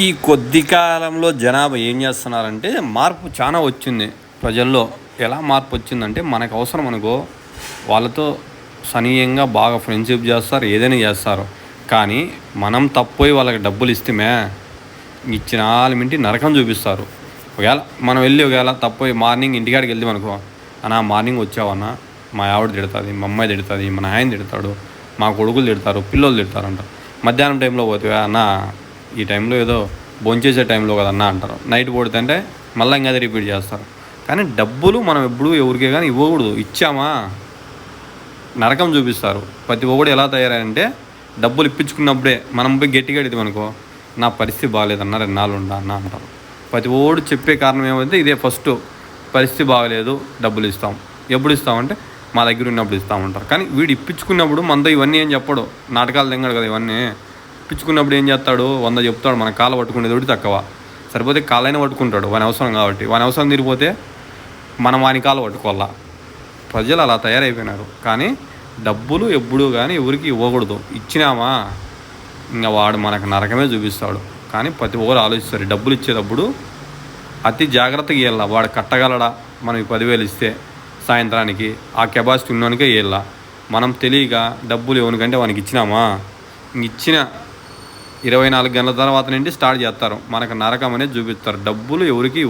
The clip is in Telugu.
ఈ కొద్ది కాలంలో జనాభా ఏం చేస్తున్నారంటే మార్పు చాలా వచ్చింది ప్రజల్లో. ఎలా మార్పు వచ్చిందంటే మనకు అవసరం అనుకో వాళ్ళతో సనీయంగా బాగా ఫ్రెండ్షిప్ చేస్తారు, ఏదైనా చేస్తారు. కానీ మనం తప్పోయి వాళ్ళకి డబ్బులు ఇస్తేమే ఇచ్చిన మింటి నరకం చూపిస్తారు. ఒకవేళ మనం వెళ్ళి ఒకవేళ తప్పోయి మార్నింగ్ ఇంటికాడికి వెళ్దాం అనుకో, అన్నా మార్నింగ్ వచ్చావన్నా మా ఆవిడ తిడుతుంది, మా అమ్మాయి తిడుతుంది, మా నాయన తిడతాడు, మా కొడుకులు తిడతారు, పిల్లలు తిడతారంట. మధ్యాహ్నం టైంలో పోతే అన్న ఈ టైంలో ఏదో భోంచేసే టైంలో కదన్నా అంటారు. నైట్ పోతుంటే మళ్ళీ ఇంకా రిపీట్ చేస్తారు. కానీ డబ్బులు మనం ఎప్పుడూ ఎవరికే కానీ ఇవ్వకూడదు. ఇచ్చామా నరకం చూపిస్తారు. ప్రతి ఒక్కడు ఎలా తయారంటే డబ్బులు ఇప్పించుకున్నప్పుడే మనం పోయి గట్టిగా అడిగితే అనుకో, నా పరిస్థితి బాగాలేదన్న 2 నాళ్ళు ఉండా అన్న అంటారు. ప్రతి ఓడు చెప్పే కారణం ఏమైతే ఇదే. ఫస్ట్ పరిస్థితి బాగలేదు, డబ్బులు ఇస్తాం. ఎప్పుడు ఇస్తామంటే మా దగ్గర ఉన్నప్పుడు ఇస్తామంటారు. కానీ వీడు ఇప్పించుకున్నప్పుడు మనతో ఇవన్నీ ఏం చెప్పడు, నాటకాలు తెంగడు కదా. ఇవన్నీ ఇప్పించుకున్నప్పుడు ఏం చేస్తాడు, 100 చెప్తాడు. మన కాలు పట్టుకునేది ఒకటి తక్కువ, సరిపోతే కాళ్ళైనా పట్టుకుంటాడు వాని అవసరం కాబట్టి. వాని అవసరం తీరిపోతే మనం వాని కాలు పట్టుకోవాలా. ప్రజలు అలా తయారైపోయినారు. కానీ డబ్బులు ఎప్పుడూ కానీ ఎవరికి ఇవ్వకూడదు. ఇచ్చినామా ఇంకా వాడు మనకు నరకమే చూపిస్తాడు. కానీ ప్రతి ఒక్కరు ఆలోచిస్తారు, డబ్బులు ఇచ్చేటప్పుడు అతి జాగ్రత్తగా ఇవ్వాల. వాడు కట్టగలడా, మనకి 10,000 ఇస్తే సాయంత్రానికి ఆ కెపాసిటీ ఉన్నోనికే ఇవ్వాల. మనం తెలియక డబ్బులు ఎవరికంటే వానికి ఇచ్చినామా, ఇచ్చిన 24 గంటల తర్వాత నుండి స్టార్ట్ చేస్తారు మనకు నరకం అనేది చూపిస్తారు. డబ్బులు ఎవరికి